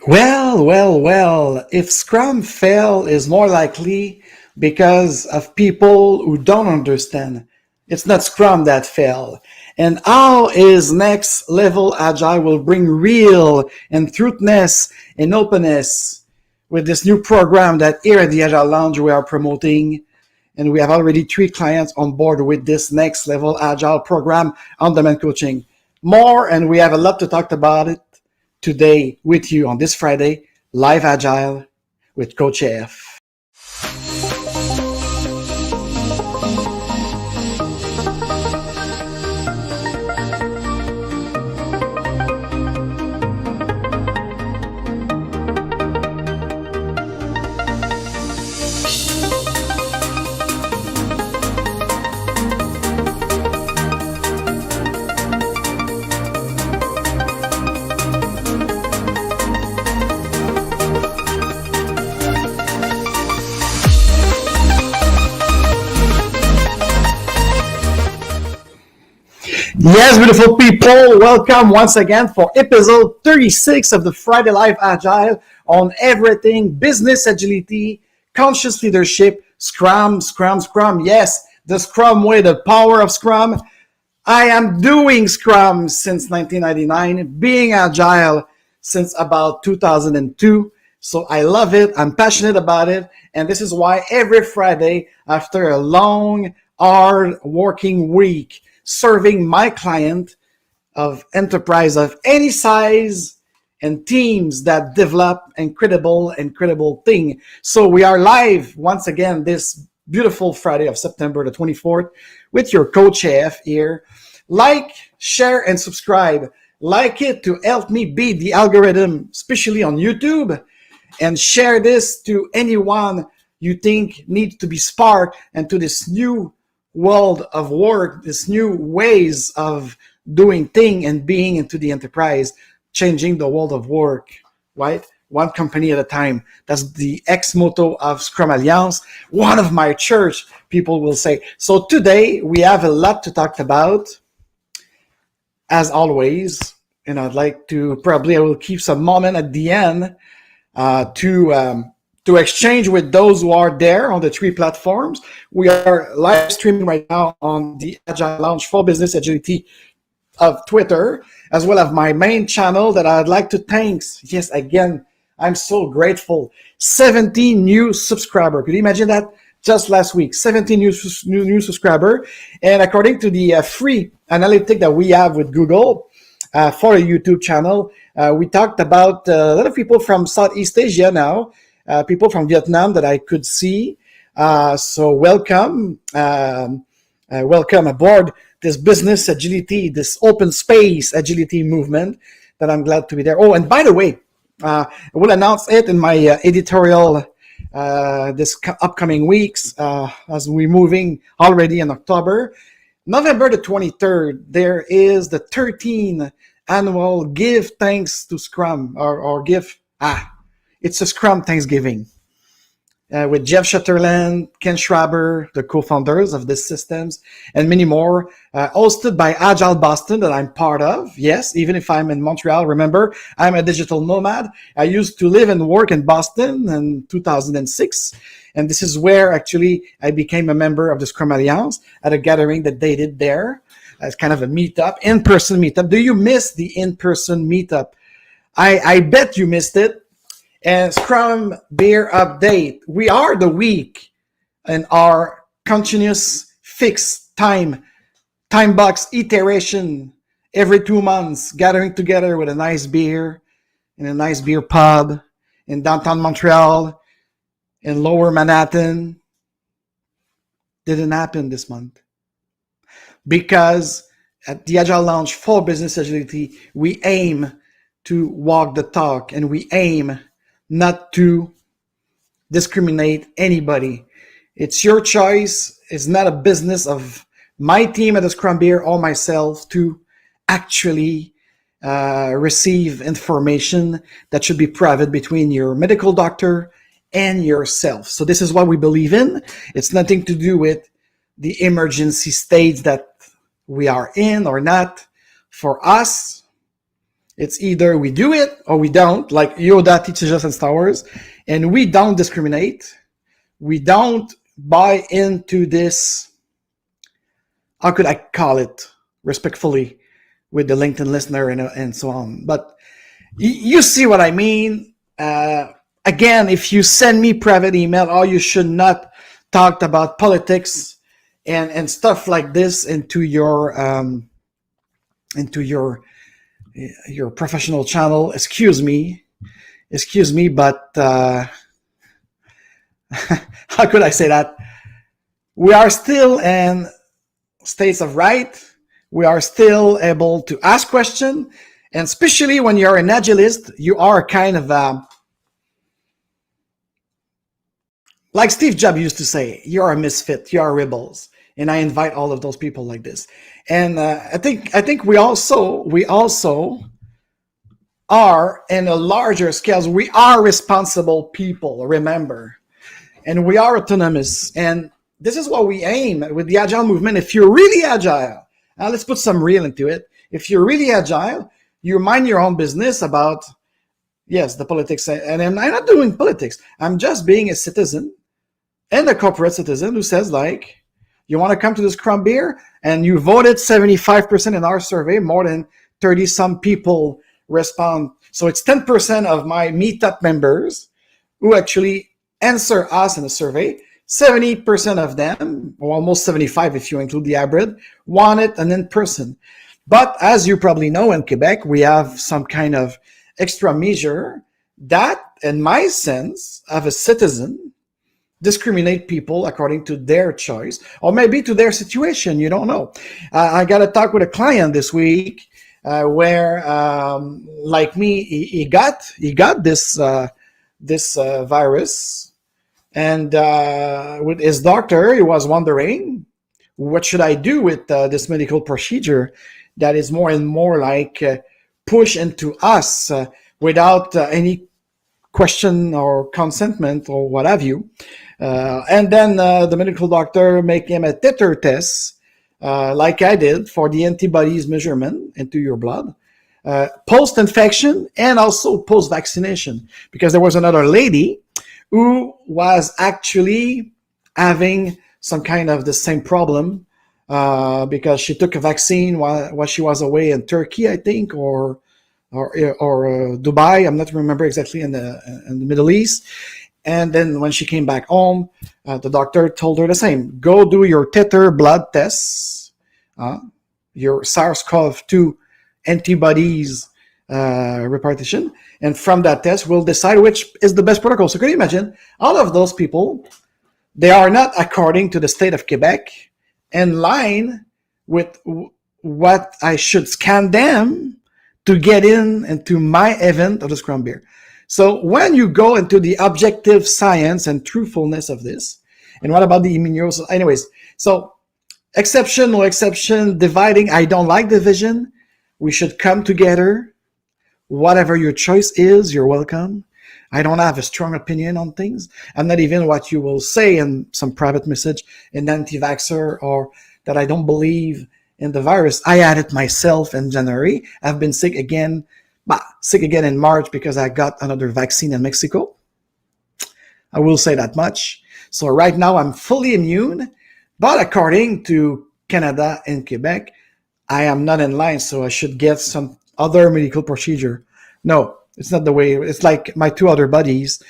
Well. If Scrum fail is more likely because of people who don't understand. It's not Scrum that fail. And how is Next Level Agile will bring real and truthness and openness with this new program that here at the Agile Lounge we are promoting. And we have already 3 clients on board with this Next Level Agile Program on Demand Coaching. More, and we have a lot to talk about it today with you on this Friday, Live Agile with Coach F. Yes, beautiful people, welcome once again for episode 36 of the Friday Live Agile on everything business agility, conscious leadership, Scrum. Yes, the Scrum way, the power of Scrum. I am doing Scrum since 1999, being agile since about 2002. So I love it. I'm passionate about it. And this is why every Friday, after a long, hard working week, serving my client of enterprise of any size and teams that develop incredible thing. So we are live once again this beautiful Friday of September the 24th with your Coach AF here. Like, share, and subscribe. Like it to help me beat the algorithm, especially on YouTube, and share this to anyone you think needs to be sparked into this new world of work, this new ways of doing thing and being into the enterprise, changing the world of work, right? One company at a time. That's the ex-motto of Scrum Alliance. One of my church, people will say. So today we have a lot to talk about, as always. And I'd like to, I will keep some moment at the end to exchange with those who are there on the 3 platforms. We are live streaming right now on the Agile Lounge for Business Agility of Twitter, as well as my main channel that I'd like to thank. Yes, again, I'm so grateful. 17 new subscribers. Could you imagine that? Just last week, 17 new subscribers. And according to the free analytic that we have with Google for a YouTube channel, we talked about a lot of people from Southeast Asia now, people from Vietnam that I could see. So welcome aboard this business agility, this open space agility movement that I'm glad to be there. Oh, and by the way, I will announce it in my editorial this upcoming weeks as we're moving already in October. November the 23rd, there is the 13th annual Give Thanks to Scrum it's a Scrum Thanksgiving with Jeff Sutherland, Ken Schraber, the co-founders of this systems, and many more, hosted by Agile Boston that I'm part of. Yes, even if I'm in Montreal, remember, I'm a digital nomad. I used to live and work in Boston in 2006. And this is where actually I became a member of the Scrum Alliance at a gathering that they did there as kind of a meetup, in-person meetup. Do you miss the in-person meetup? I bet you missed it. And Scrum Beer Update. We are the week in our continuous fixed time box iteration every 2 months, gathering together with a nice beer in a nice beer pub in downtown Montreal, in lower Manhattan. Didn't happen this month. Because at the Agile Lounge for Business Agility, we aim to walk the talk and we aim not to discriminate anybody. It's your choice. It's not a business of my team at the Scrum Beer or myself to actually receive information that should be private between your medical doctor and yourself. So this is what we believe in. It's nothing to do with the emergency stage that we are in or not. For us, It's either we do it or we don't, like Yoda teaches us in Star Wars, and we don't discriminate. We don't buy into this, how could I call it respectfully with the LinkedIn listener and so on. But you see what I mean. Again, if you send me private email, oh, you should not talk about politics and stuff like this into your professional channel. Excuse me, but how could I say that? We are still in states of right. We are still able to ask questions, and especially when you're an agilist, you are kind of like Steve Jobs used to say, you're a misfit, you're rebels. And I invite all of those people like this. And I think we also are in a larger scale. We are responsible people, remember, and we are autonomous. And this is what we aim with the Agile movement. If you're really agile, now let's put some real into it. If you're really agile, you mind your own business about, yes, the politics. And I'm not doing politics. I'm just being a citizen and a corporate citizen who says, like, you want to come to the Scrum beer, and you voted 75% in our survey, more than 30 some people respond. So it's 10% of my meetup members who actually answer us in the survey. 70% of them, or almost 75 if you include the hybrid, want it an in-person. But as you probably know, in Quebec, we have some kind of extra measure that, in my sense, of a citizen, discriminate people according to their choice, or maybe to their situation. You don't know. I got to talk with a client this week where, like me, he got this virus, and with his doctor, he was wondering, what should I do with this medical procedure that is more and more like push into us without any question or consentment or what have you. And then the medical doctor make him a titer test, like I did for the antibodies measurement into your blood, post-infection and also post-vaccination, because there was another lady who was actually having some kind of the same problem because she took a vaccine while she was away in Turkey, I think, or Dubai. I'm not remember exactly in the Middle East. And then when she came back home, the doctor told her the same. Go do your titer blood tests, your SARS-CoV-2 antibodies repartition. And from that test, we'll decide which is the best protocol. So can you imagine, all of those people, they are not, according to the state of Quebec, in line with what I should scan them to get into my event of the Scrum Beer. So when you go into the objective science and truthfulness of this, and what about the immunosuppressants? Anyways, so exception, no exception, dividing, I don't like division. We should come together. Whatever your choice is, you're welcome. I don't have a strong opinion on things. I'm not even what you will say in some private message, an anti-vaxxer, or that I don't believe in the virus. I had it myself in January. I've been sick again in March because I got another vaccine in Mexico. I will say that much. So right now I'm fully immune, but according to Canada and Quebec, I am not in line, so I should get some other medical procedure. No, it's not the way. It's like my two other buddies.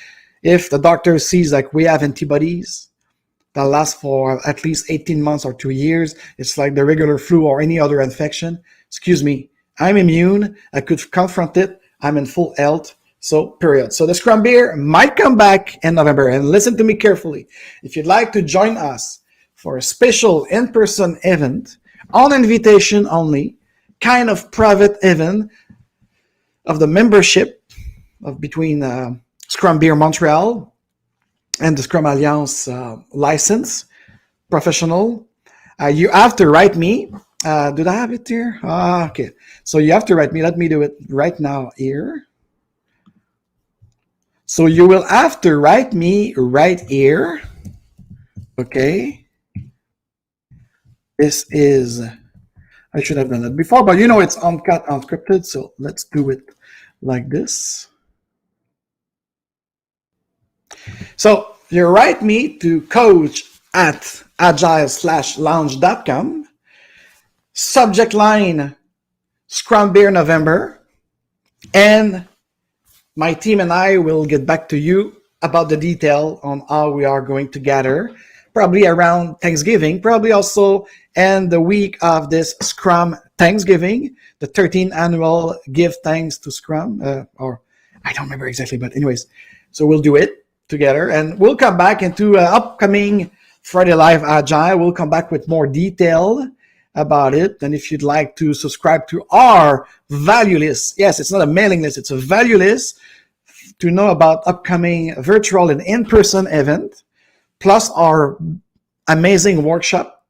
If the doctor sees like we have antibodies that last for at least 18 months or 2 years, it's like the regular flu or any other infection. Excuse me, I'm immune. I could confront it. I'm in full health. So, period. So the Scrum Beer might come back in November. And listen to me carefully. If you'd like to join us for a special in-person event, on invitation only, kind of private event of the membership of between Scrum Beer Montreal and the Scrum Alliance license, professional, you have to write me. Did I have it here? Okay. So you have to write me. Let me do it right now here. So you will have to write me right here. Okay. This is I should have done it before, but it's uncut, unscripted, so let's do it like this. So you write me to coach@agile-lounge.com. Subject line, Scrum Beer November. And my team and I will get back to you about the detail on how we are going to gather, probably around Thanksgiving, probably also and the week of this Scrum Thanksgiving, the 13th annual Give Thanks to Scrum, or I don't remember exactly, but anyways, so we'll do it together, and we'll come back into upcoming Friday Live Agile. We'll come back with more detail about it. And if you'd like to subscribe to our value list, yes, it's not a mailing list, it's a value list to know about upcoming virtual and in-person event, plus our amazing workshop,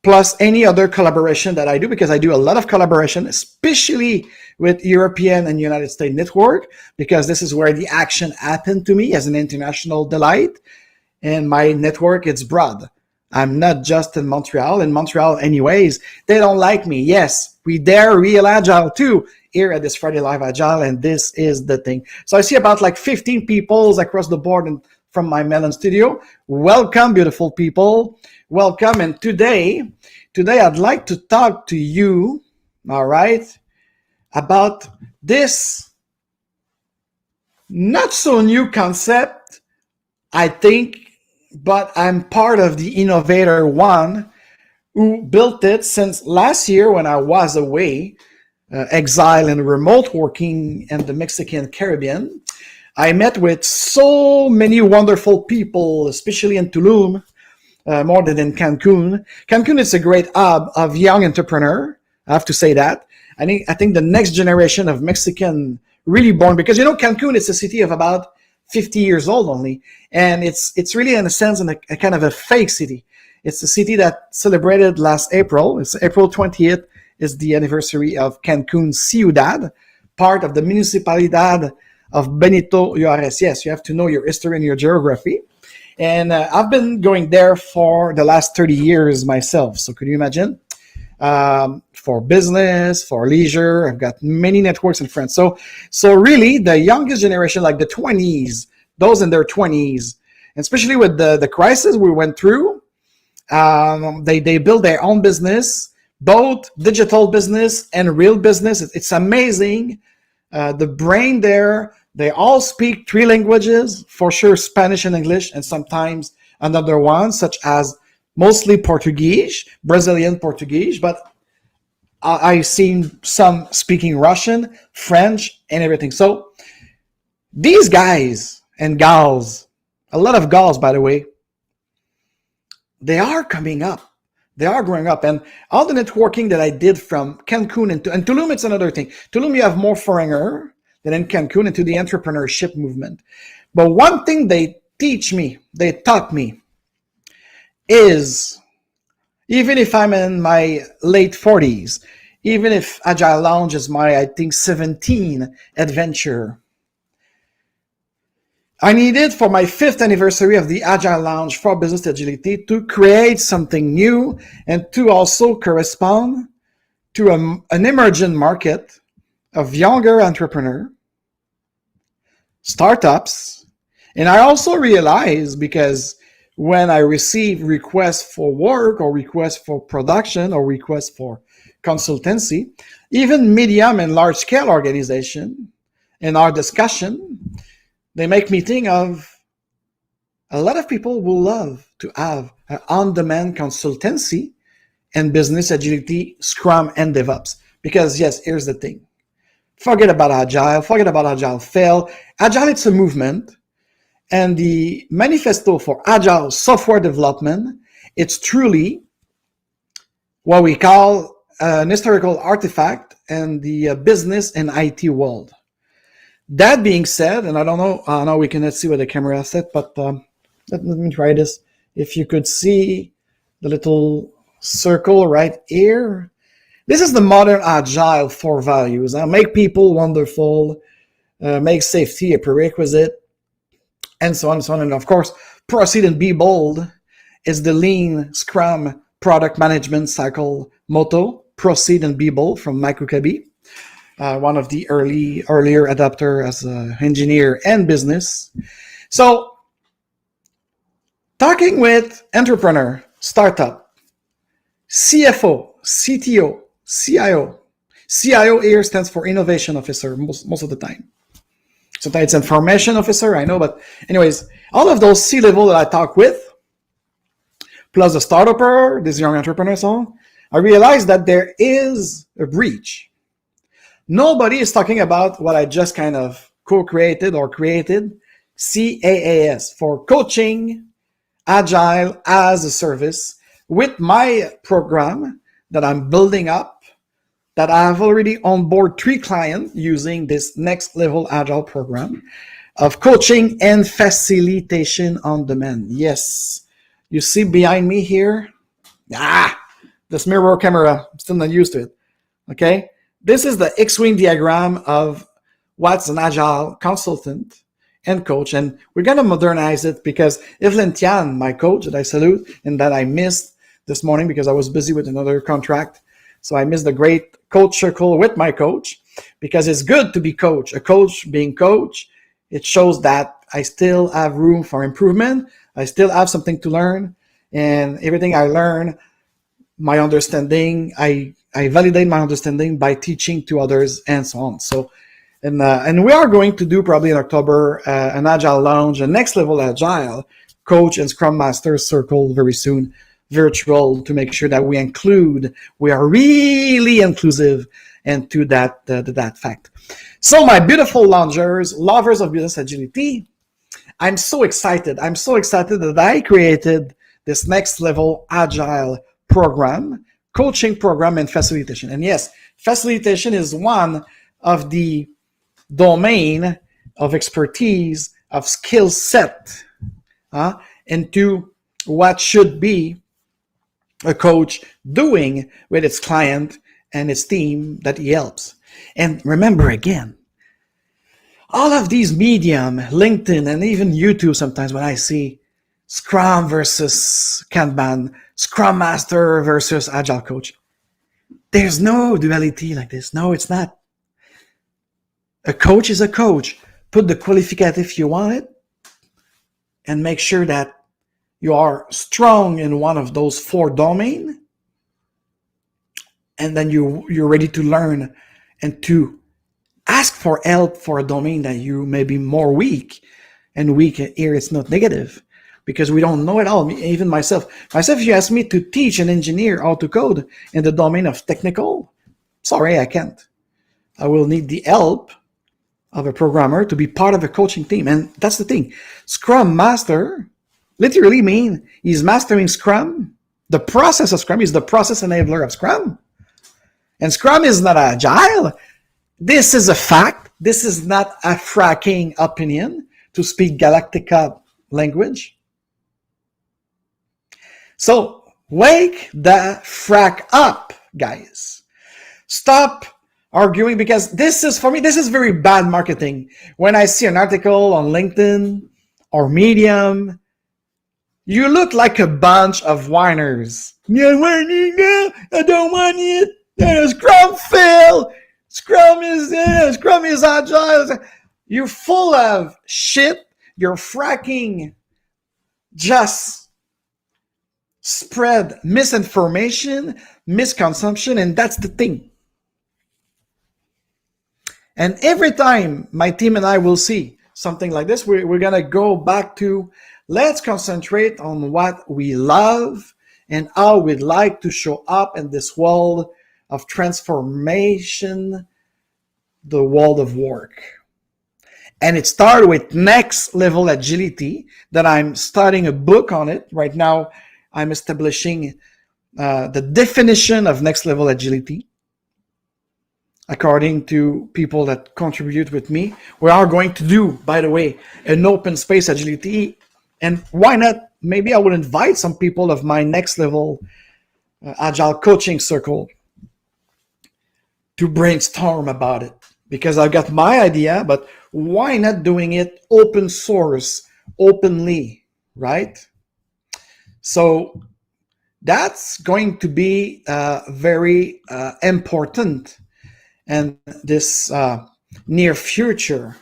plus any other collaboration that I do, because I do a lot of collaboration, especially with European and United States network, because this is where the action happened to me as an international delight. And my network, it's broad. I'm not just in Montreal. In Montreal, anyways, they don't like me. Yes, we dare real Agile too here at this Friday Live Agile, and this is the thing. So I see about like 15 people across the board and from my Melon studio. Welcome, beautiful people. Welcome. And today I'd like to talk to you, all right, about this not so new concept, I think, but I'm part of the innovator one who built it since last year when I was away, exile and remote working in the Mexican Caribbean. I met with so many wonderful people, especially in Tulum, more than in Cancun. Cancun is a great hub of young entrepreneur. I have to say that. I think the next generation of Mexican really born, because Cancun is a city of about 50 years old only, and it's really in a sense a kind of a fake city. It's a city that celebrated last April. It's April 20th is the anniversary of Cancun Ciudad, part of the Municipalidad of Benito Juarez. Yes, you have to know your history and your geography. And I've been going there for the last 30 years myself. So could you imagine? For business, for leisure, I've got many networks and friends. So really the youngest generation, like the 20s, those in their 20s, and especially with the crisis we went through, they build their own business, both digital business and real business. It's amazing. The brain there, they all speak 3 languages, for sure, Spanish and English, and sometimes another one, such as mostly Portuguese, Brazilian Portuguese, but I've seen some speaking Russian, French, and everything. So these guys and gals, a lot of gals, by the way, they are coming up. They are growing up. And all the networking that I did from Cancun and Tulum, it's another thing. Tulum, you have more foreigner than in Cancun into the entrepreneurship movement. But one thing they taught me, is even if I'm in my late 40s, even if Agile Lounge is my, I think, 17th adventure, I needed for my 5th anniversary of the Agile Lounge for Business Agility to create something new and to also correspond to an emerging market of younger entrepreneurs, startups. And I also realized, because when I receive requests for work or requests for production or requests for consultancy, even medium and large scale organization, in our discussion, they make me think of a lot of people will love to have an on-demand consultancy and business agility, Scrum, and DevOps. Because yes, here's the thing. Forget about Agile fail. Agile, it's a movement. And the manifesto for Agile software development, it's truly what we call an historical artifact in the business and IT world. That being said, and I don't know, we cannot see what the camera said, but let me try this. If you could see the little circle right here, this is the modern Agile 4 values. Make people wonderful, make safety a prerequisite, and so on and so on. And of course, proceed and be bold is the lean Scrum product management cycle motto. Proceed and Be Bold from Mike Huckabee, one of the earlier adopter as an engineer and business. So, talking with entrepreneur, startup, CFO, CTO, CIO. CIO here stands for Innovation Officer most of the time. Sometimes it's Information Officer, I know, but anyways, all of those C-level that I talk with, plus the startupper, this young entrepreneur, so on, I realized that there is a breach. Nobody is talking about what I just kind of co-created or created, CaaS, for coaching Agile as a service with my program that I'm building up, that I've already on board 3 clients using this Next Level Agile Program of coaching and facilitation on demand. Yes, you see behind me here? This mirror camera, I'm still not used to it. Okay, this is the X-wing diagram of what's an Agile consultant and coach, and we're going to modernize it because Evelyn Tian, my coach that I salute and that I missed this morning because I was busy with another contract, so I missed the great coach circle with my coach, because it's good to be coach. A coach being coach, it shows that I still have room for improvement. I still have something to learn, and everything I learn, my understanding, I validate my understanding by teaching to others and so on. So, and we are going to do probably in October an Agile Lounge, a Next Level Agile Coach and Scrum Master Circle very soon, virtual, to make sure that we are really inclusive and to that fact. So my beautiful loungers, lovers of business agility, I'm so excited. I'm so excited that I created this Next Level Agile Program, coaching program and facilitation. And yes, facilitation is one of the domain of expertise, of skill set, into what should be a coach doing with its client and its team that he helps. And remember again, all of these medium, LinkedIn, and even YouTube, sometimes when I see Scrum versus Kanban, Scrum Master versus Agile Coach, there's no duality like this. No, it's not. A coach is a coach. Put the qualificative you want it, and make sure that you are strong in one of those 4 domains, and then you're ready to learn and to ask for help for a domain that you may be more weak. And weak here, it's not negative, because we don't know it all. Even myself, if you ask me to teach an engineer how to code in the domain of technical, sorry, I can't. I will need the help of a programmer to be part of a coaching team. And that's the thing. Scrum Master literally mean he's mastering Scrum. The process of Scrum is the process enabler of Scrum. And Scrum is not agile. This is a fact. This is not a fracking opinion, to speak Galactica language. So wake the frack up, guys. Stop arguing, because this is, for me, this is very bad marketing. When I see an article on LinkedIn or Medium, you look like a bunch of whiners. I don't want it. Scrum fail. Scrum is agile. You're full of shit. You're fracking. Just spread misinformation, misconception, and that's the thing. And every time my team and I will see something like this, we're going to go back to, let's concentrate on what we love and how we'd like to show up in this world of transformation, the world of work. And it started with Next Level Agility, that I'm starting a book on it. Right now, I'm establishing the definition of Next Level Agility. According to people that contribute with me, we are going to do, by the way, an open space agility. And why not? Maybe I would invite some people of my Next Level Agile coaching circle to brainstorm about it, because I've got my idea, but why not doing it open source, openly, right? So That's going to be very important in this near future.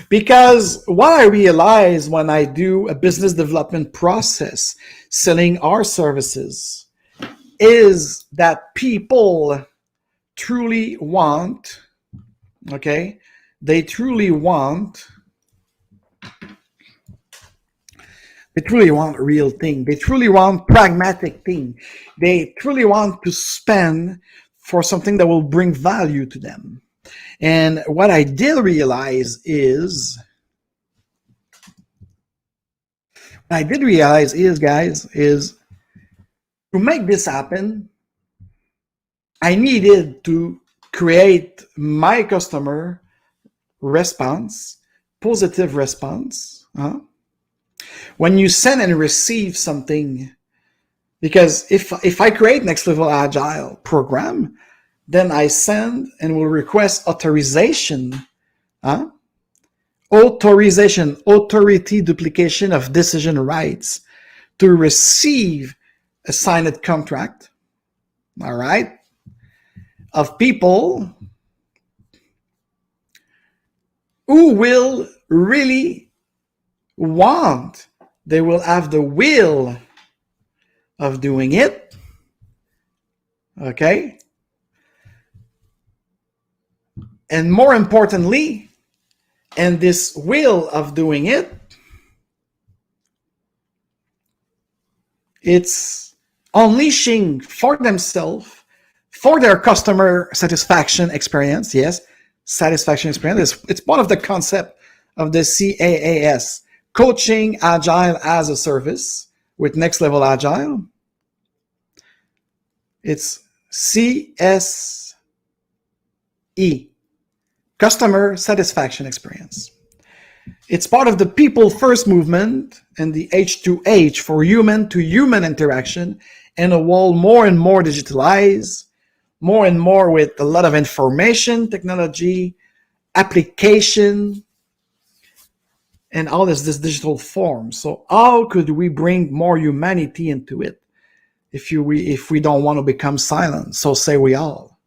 Because what I realize when I do a business development process selling our services is that people truly want, okay, they truly want real thing. They truly want pragmatic thing. They truly want to spend for something that will bring value to them. And what I did realize is, guys, is to make this happen, I needed to create my customer response, positive response. When you send and receive something, because if I create Next Level Agile Program, then I send and will request authorization, authority duplication of decision rights to receive a signed contract, all right, of people who will really want, they will have the will of doing it, okay? And more importantly, and this will of doing it, it's unleashing for themselves, for their customer satisfaction experience. Yes, satisfaction experience. It's part of the concept of the CaaS, Coaching Agile as a Service with Next Level Agile. It's CSE, Customer Satisfaction Experience. It's part of the people first movement and the H2H for human to human interaction in a world more and more digitalized, more and more with a lot of information, technology, application, and all this digital form. So how could we bring more humanity into it if we don't want to become silent? So say we all.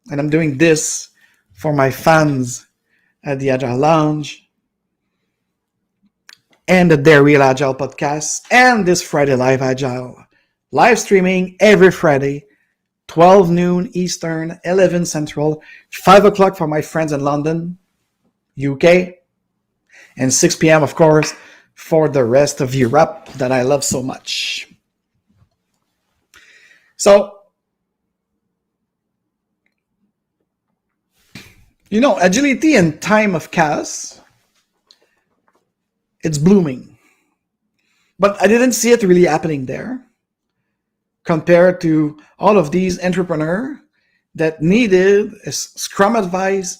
And I'm doing this for my fans at the Agile Lounge and the Their Real Agile podcast and this Friday Live Agile live streaming every Friday, 12 noon Eastern, 11 Central, 5 o'clock for my friends in London, UK, and 6 p.m. of course for the rest of Europe that I love so much. So, agility in time of CaaS, it's blooming. But I didn't see it really happening there compared to all of these entrepreneurs that needed Scrum advice,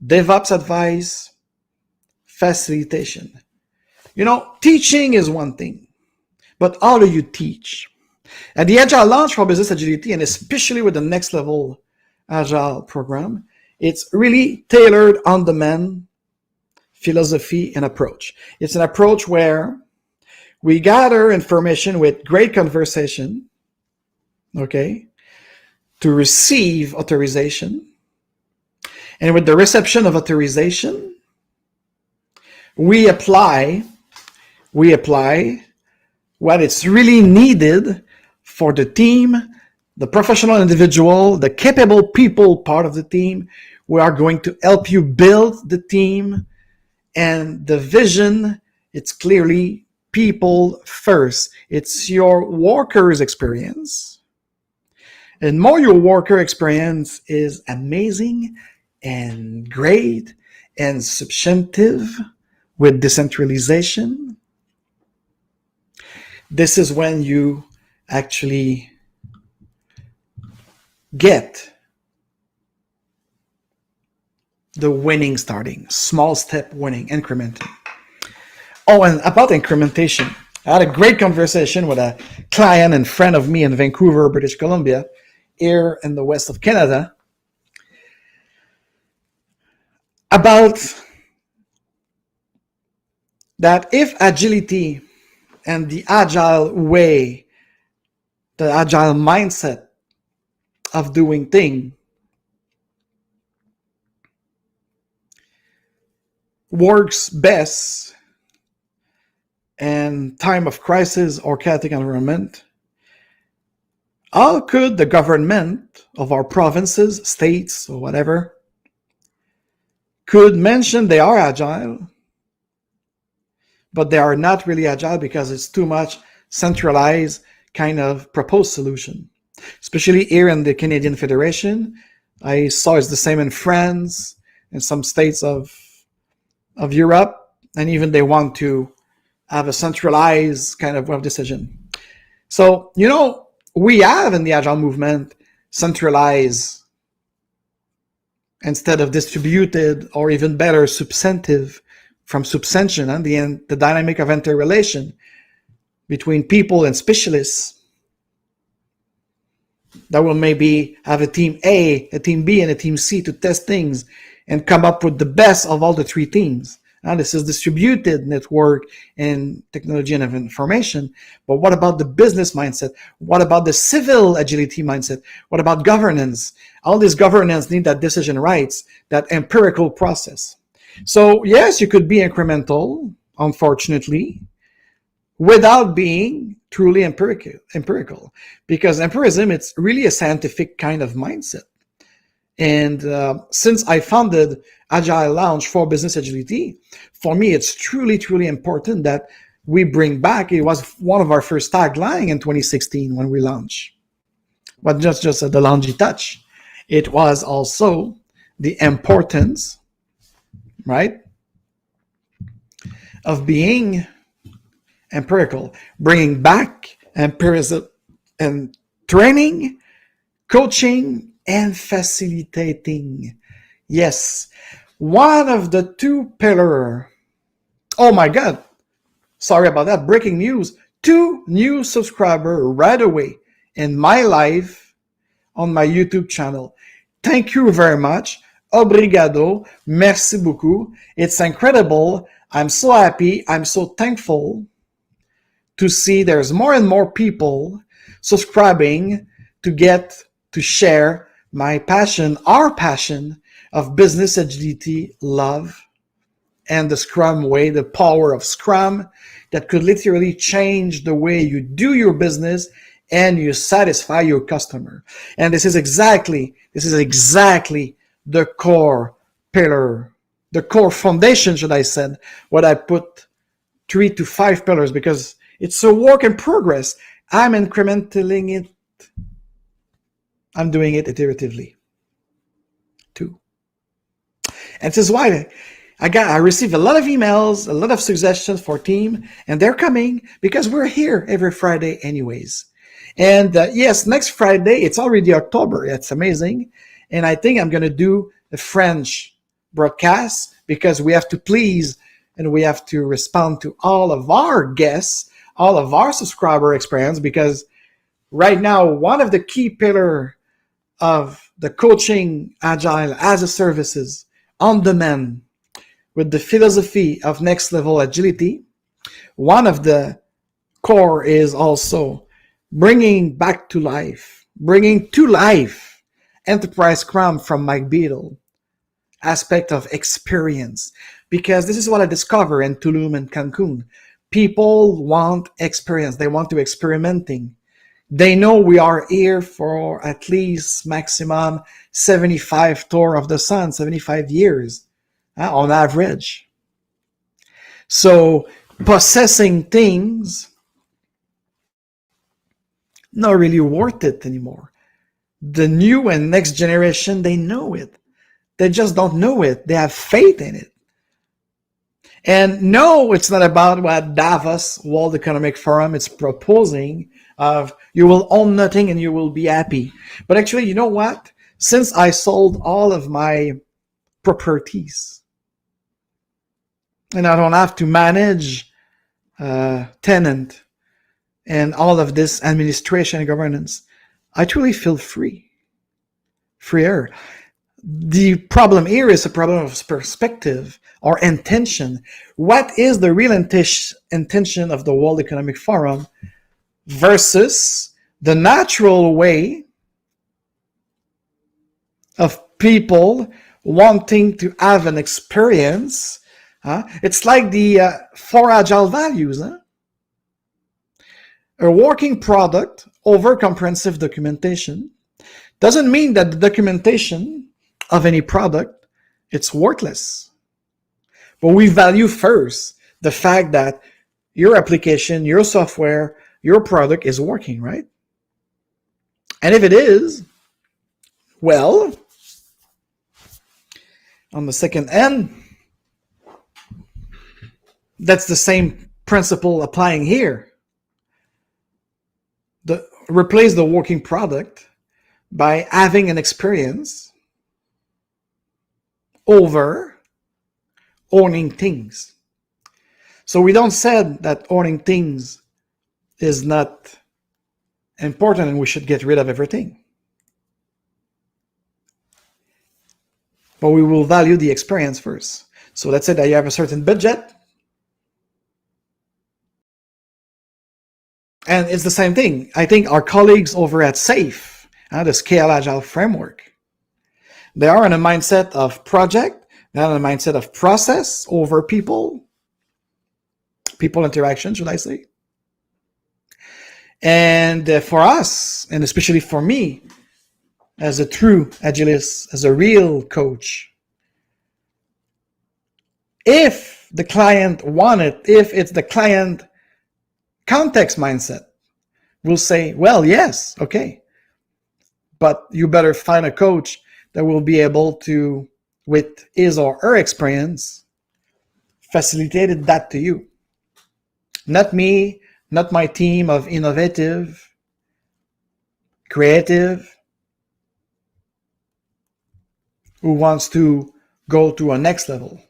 DevOps advice, facilitation. Teaching is one thing, but how do you teach? At the Agile Lounge for Business Agility, and especially with the Next Level Agile Program, it's really tailored on-demand philosophy and approach. It's an approach where we gather information with great conversation, okay, to receive authorization. And with the reception of authorization, we apply what it's really needed for the team, the professional individual, the capable people part of the team. We are going to help you build the team, and the vision, it's clearly people first. It's your workers' experience. And more your worker experience is amazing and great and substantive with decentralization. This is when you actually get the winning starting, small step winning, incrementing. Oh, and about incrementation, I had a great conversation with a client and friend of me in Vancouver, British Columbia, here in the west of Canada, about that if agility and the agile way the agile mindset of doing things works best in time of crisis or chaotic environment, how could the government of our provinces, states, or whatever, could mention they are agile, but they are not really agile because it's too much centralized kind of proposed solution. Especially here in the Canadian Federation, I saw it's the same in France and some states of Europe, and even they want to have a centralized kind of decision. So, we have in the Agile movement centralized instead of distributed, or even better, substantive from substantion, and the dynamic of interrelation between people and specialists that will maybe have a team A, a team B, and a team C to test things and come up with the best of all the three teams. And this is distributed network and technology and information. But what about the business mindset? What about the civil agility mindset? What about governance? All this governance need that decision rights, that empirical process. So yes, you could be incremental, unfortunately, without being truly empirical, because empirism, it's really a scientific kind of mindset. And since I founded Agile Lounge for Business Agility, for me, it's truly, truly important that we bring back, it was one of our first tagline in 2016 when we launched, but just the loungy touch. It was also the importance, right, of being empirical, bringing back empiricism and training, coaching, and facilitating. Yes, one of the two pillars. Oh my God, sorry about that. Breaking news. 2 new subscribers right away in my life on my YouTube channel. Thank you very much. Obrigado. Merci beaucoup. It's incredible. I'm so happy. I'm so thankful to see there's more and more people subscribing to get to share my passion, our passion of business agility, love, and the Scrum way, the power of Scrum that could literally change the way you do your business and you satisfy your customer. And this is exactly the core pillar, the core foundation, should I say, what I put 3 to 5 pillars, because it's a work in progress. I'm incrementally it. I'm doing it iteratively too. And this is why I received a lot of emails, a lot of suggestions for team, and they're coming because we're here every Friday anyways. And yes, next Friday, it's already October. It's amazing. And I think I'm going to do a French broadcast because we have to please and we have to respond to all of our guests, all of our subscriber experience, because right now, one of the key pillars of the coaching agile as a services on demand with the philosophy of next level agility, one of the core is also bringing to life enterprise Scrum from Mike Beadle aspect of experience, because this is what I discovered in Tulum and Cancun. People want experience. They want to experimenting. They know we are here for at least maximum 75 tour of the sun, 75 years on average. So possessing things, not really worth it anymore. The new and next generation, they know it. They just don't know it. They have faith in it. And no, it's not about what Davos World Economic Forum is proposing of you will own nothing and you will be happy. But actually, you know what? Since I sold all of my properties and I don't have to manage tenant and all of this administration and governance, I truly feel freer. The problem here is a problem of perspective or intention. What is the real intention of the World Economic Forum versus the natural way of people wanting to have an experience. It's like the 4 agile values. A working product over comprehensive documentation doesn't mean that the documentation of any product, it's worthless. But we value first the fact that your application, your software, your product is working, right? And if it is, well, on the second end, that's the same principle applying here. Replace the working product by having an experience over owning things. So we don't say that owning things is not important and we should get rid of everything. But we will value the experience first. So let's say that you have a certain budget. And it's the same thing. I think our colleagues over at SAFE, the Scale Agile Framework, they are in a mindset of project, they are in a mindset of process over people interaction, should I say. And for us, and especially for me, as a true agilist, as a real coach, if the client wanted, if it's the client context mindset, we'll say, well, yes, okay. But you better find a coach that will be able to, with his or her experience, facilitate that to you. Not me, not my team of innovative, creative, who wants to go to a next level.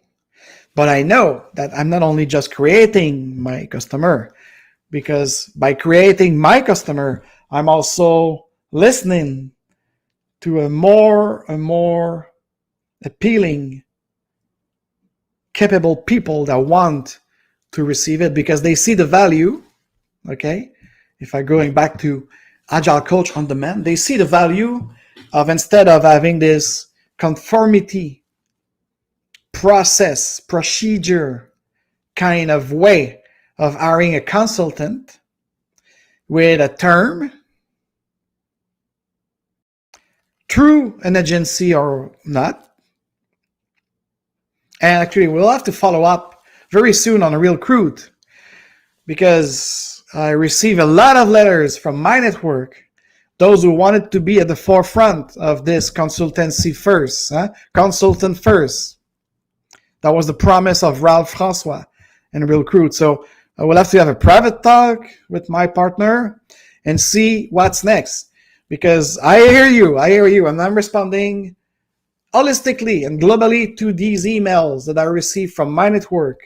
But I know that I'm not only just creating my customer, because by creating my customer, I'm also listening to a more appealing, capable people that want to receive it because they see the value. Okay, if I'm going back to Agile Coach on Demand, they see the value of, instead of having this conformity, process, procedure kind of way of hiring a consultant with a term through an agency or not. And actually, we'll have to follow up very soon on a real recruit, because I receive a lot of letters from my network, those who wanted to be at the forefront of this consultancy first, consultant first. That was the promise of Ralph Francois and Real Recruit. So I will have to have a private talk with my partner and see what's next. Because I hear you, and I'm responding holistically and globally to these emails that I received from my network,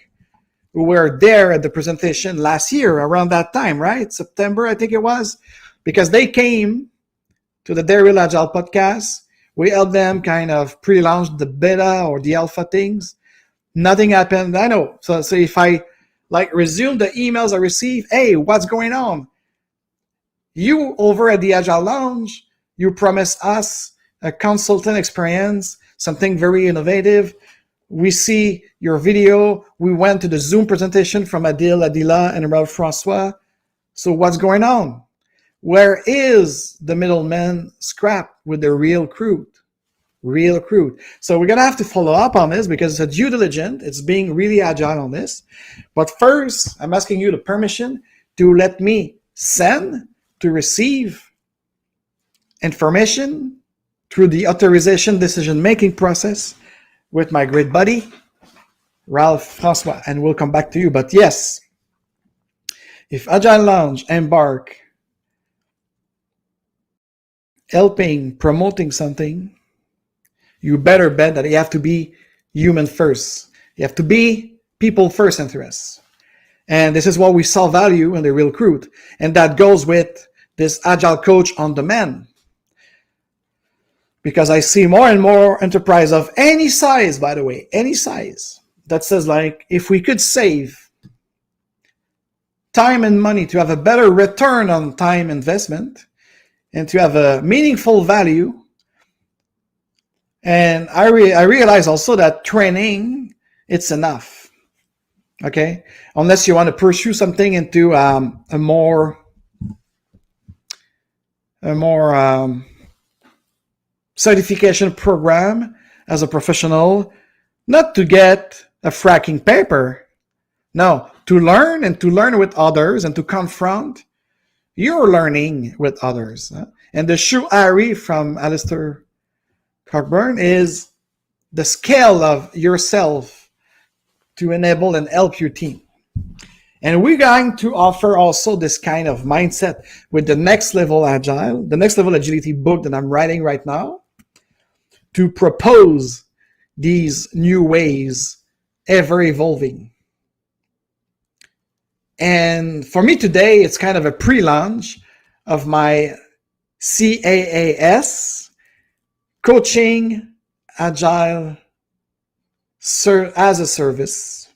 who were there at the presentation last year around that time, right? September, I think it was, because they came to the Real Agile podcast. We helped them kind of pre-launch the beta or the alpha things. Nothing happened. I know. So if I resume the emails I received, hey, what's going on? You over at the Agile Lounge, you promised us a consultant experience, something very innovative. We see your video. We went to the Zoom presentation from Adila, and Ralph Francois. So what's going on? Where is the middleman scrap with the real recruit? Real recruit. So we're going to have to follow up on this because it's a due diligence. It's being really agile on this. But first, I'm asking you the permission to let me send to receive information through the authorization decision-making process with my great buddy, Ralph Francois, and we'll come back to you. But yes, if Agile Lounge embark helping, promoting something, you better bet that you have to be human first. You have to be people first interests. And this is what we saw value in the Real Recruit. And that goes with this Agile Coach on Demand. Because I see more and more enterprise of any size, by the way, any size, that says if we could save time and money to have a better return on time investment, and to have a meaningful value. And I realize also that training, it's enough. Okay, unless you want to pursue something into a more certification program as a professional, not to get a fracking paper. No, to learn and to learn with others and to confront your learning with others. And the CHOISI from Alistair Cockburn is the scale of yourself to enable and help your team. And we're going to offer also this kind of mindset with the Next Level Agile, the Next Level Agility book that I'm writing right now, to propose these new ways, ever evolving. And for me today, it's kind of a pre-launch of my CaaS, Coaching Agile as a Service.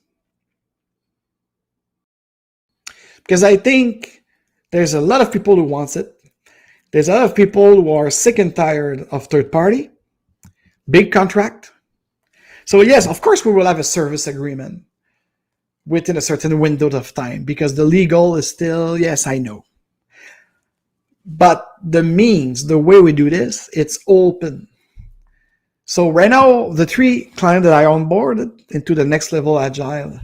Because I think there's a lot of people who want it. There's a lot of people who are sick and tired of third party, big contract. So yes, of course we will have a service agreement within a certain window of time because the legal is still, yes, I know. But the means, the way we do this, it's open. So right now, the 3 clients that I onboarded into the Next Level Agile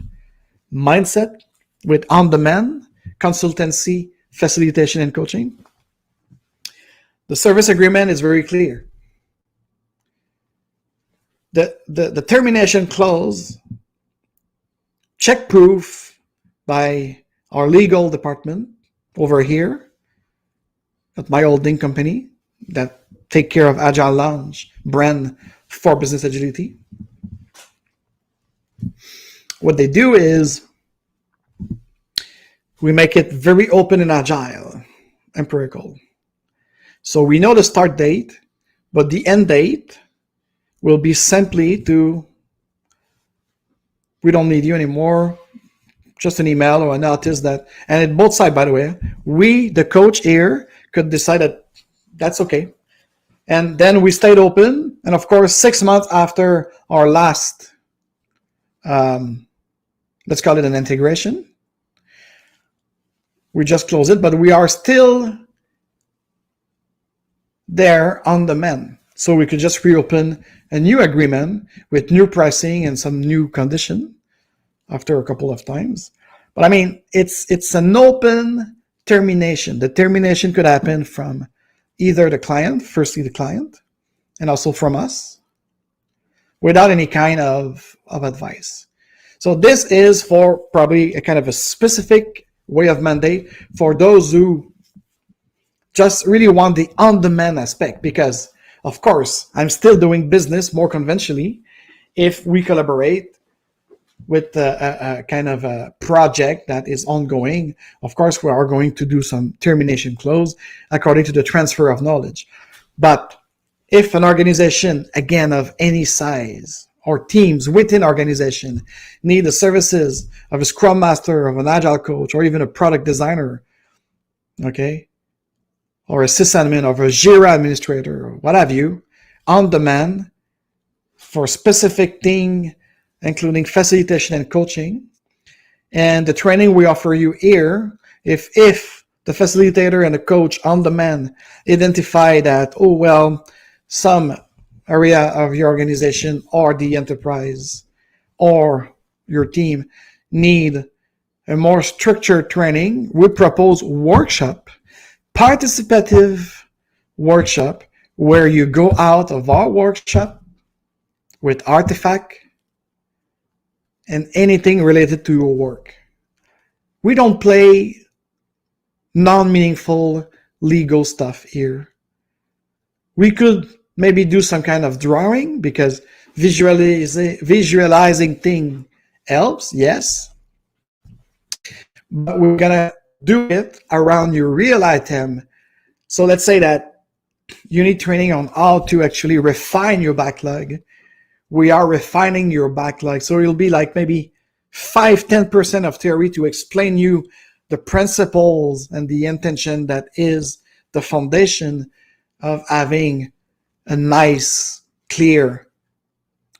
mindset with on-demand, consultancy, facilitation, and coaching. The service agreement is very clear. The termination clause, check proof by our legal department over here at my holding company that take care of Agile Lounge brand for business agility. What they do is we make it very open and agile, empirical. So we know the start date, but the end date will be simply to, we don't need you anymore, just an email or a notice that, and at both sides, by the way, we, the coach here, could decide that that's okay. And then we stayed open. And of course, 6 months after our last, let's call it an integration, we just close it, but we are still there on demand. So we could just reopen a new agreement with new pricing and some new condition after a couple of times. But I mean, it's an open termination. The termination could happen from either the client, firstly the client, and also from us, without any kind of advice. So this is for probably a kind of a specific way of mandate for those who just really want the on-demand aspect, because of course I'm still doing business more conventionally if we collaborate with a kind of a project that is ongoing. Of course we are going to do some termination clause according to the transfer of knowledge. But if an organization, again, of any size, or teams within organization need the services of a Scrum Master, of an Agile coach, or even a product designer, okay, or a sysadmin, or a Jira administrator, or what have you, on demand for specific thing, including facilitation and coaching. And the training we offer you here, if the facilitator and the coach on demand identify that, oh, well, some area of your organization or the enterprise or your team need a more structured training, we propose workshop, participative workshop, where you go out of our workshop with artifact and anything related to your work. We don't play non-meaningful legal stuff here. We could maybe do some kind of drawing because visualizing thing helps, yes. But we're gonna do it around your real item. So let's say that you need training on how to actually refine your backlog. We are refining your backlog. So it'll be like maybe 5-10% of theory to explain you the principles and the intention that is the foundation of having a nice, clear,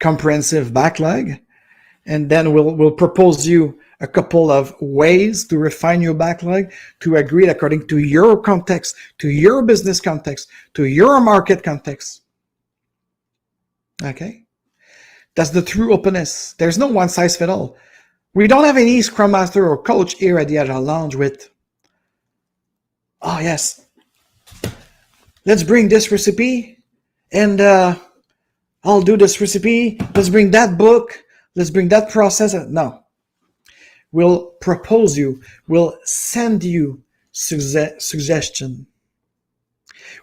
comprehensive backlog. And then we'll propose you a couple of ways to refine your backlog, to agree according to your context, to your business context, to your market context. Okay? That's the true openness. There's no one size fit all. We don't have any Scrum Master or coach here at the Agile Lounge with, oh yes, let's bring this recipe and I'll do this recipe. Let's bring that book. Let's bring that process. No. We'll propose you. We'll send you suggestion.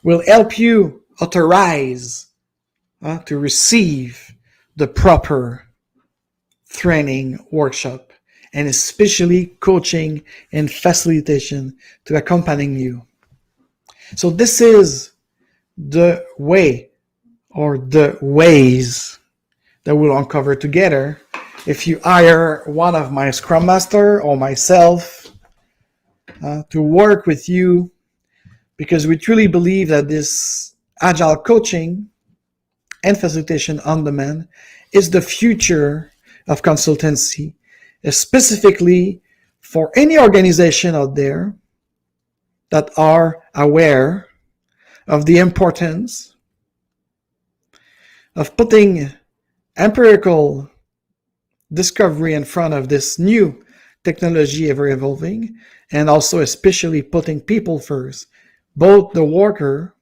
We'll help you authorize to receive the proper training workshop, and especially coaching and facilitation to accompanying you. So this is the way or the ways that we'll uncover together if you hire one of my Scrum Master or myself to work with you, because we truly believe that this Agile coaching and facilitation on demand is the future of consultancy, specifically for any organization out there that are aware of the importance of putting empirical discovery in front of this new technology ever evolving, and also especially putting people first, both the worker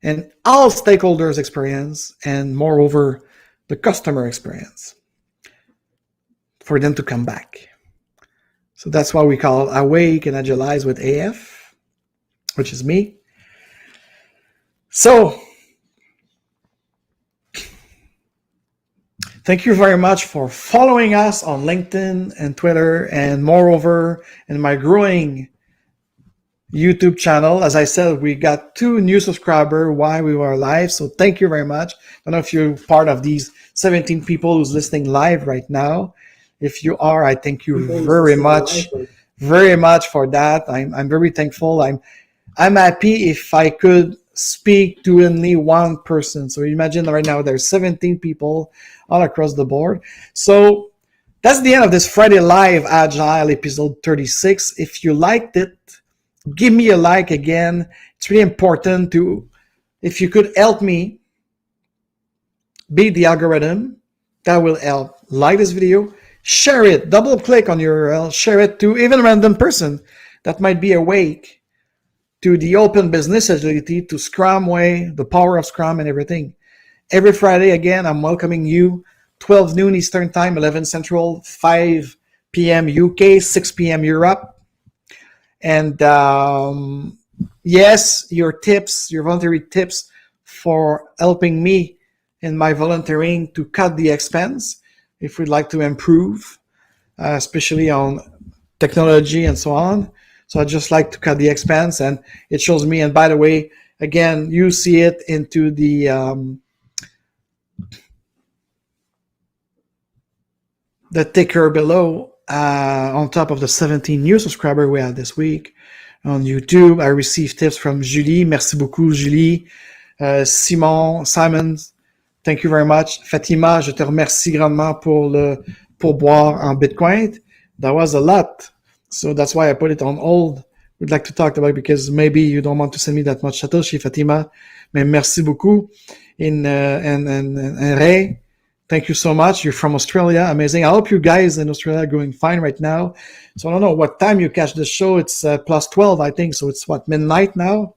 and all stakeholders' experience, and moreover the customer experience, for them to come back. So that's why we call Awake and Agilize with AF, which is me. So thank you very much for following us on LinkedIn and Twitter, and moreover in my growing YouTube channel. As I said, we got 2 new subscribers while we were live, so thank you very much. I don't know if you're part of these 17 people who's listening live right now. If you are, I thank you very much for that. I'm very thankful. I'm happy if I could speak to only one person. So imagine right now there's 17 people all across the board. So that's the end of this Friday Live Agile episode 36. If you liked it, give me a like again. It's really important if you could help me beat the algorithm, that will help. Like this video, share it, double click on your URL, share it to even a random person that might be awake to the open business agility, to Scrum way, the power of Scrum and everything. Every Friday, again, I'm welcoming you, 12 noon Eastern Time, 11 Central, 5 p.m. UK, 6 p.m. Europe. And yes, your voluntary tips for helping me in my volunteering to cut the expense if we'd like to improve, especially on technology and so on. So I just like to cut the expense, and it shows me. And by the way, again, you see it into the ticker below, on top of the 17 new subscribers we had this week on YouTube. I received tips from Julie. Merci beaucoup, Julie. Simon, thank you very much. Fatima, je te remercie grandement pour le pourboire en Bitcoin. That was a lot. So that's why I put it on hold. We'd like to talk about it because maybe you don't want to send me that much Satoshi, Fatima. Mais merci beaucoup. And Ray, thank you so much. You're from Australia. Amazing. I hope you guys in Australia are going fine right now. So I don't know what time you catch the show. It's plus 12, I think. So it's midnight now?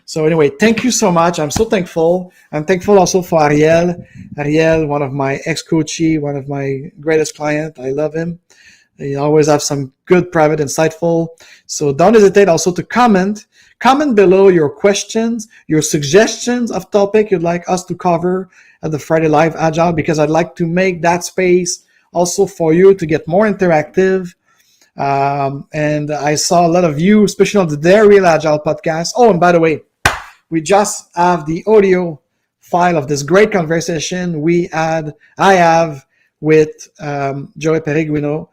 So anyway, thank you so much. I'm so thankful. I'm thankful also for Ariel. Ariel, one of my ex-coachee, one of my greatest clients. I love him. He always have some good, private, insightful. So don't hesitate also to comment. Comment below your questions, your suggestions of topic you'd like us to cover at the Friday Live Agile, because I'd like to make that space also for you to get more interactive. And I saw a lot of you, especially on the Their Real Agile podcast. Oh, and by the way, we just have the audio file of this great conversation I have with Joey Peregrino,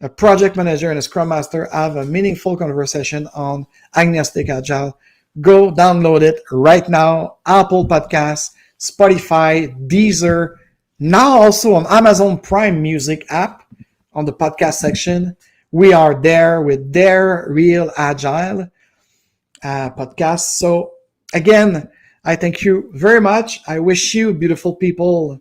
a project manager and a scrum master have a meaningful conversation on agnostic agile. Go download it right now. Apple Podcasts, Spotify, Deezer, now also on Amazon Prime Music app on the podcast section. We are there with their Real Agile podcast. So again, I thank you very much. I wish you, beautiful people,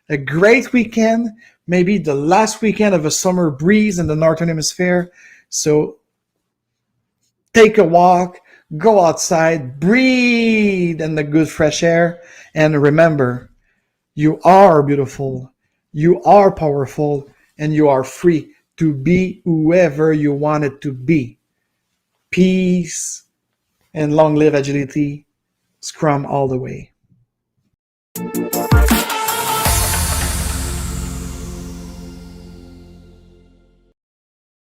a great weekend, maybe the last weekend of a summer breeze in the Northern Hemisphere. So take a walk, go outside, breathe in the good fresh air, and remember, you are beautiful, you are powerful, and you are free to be whoever you wanted to be. Peace and long live agility. Scrum all the way.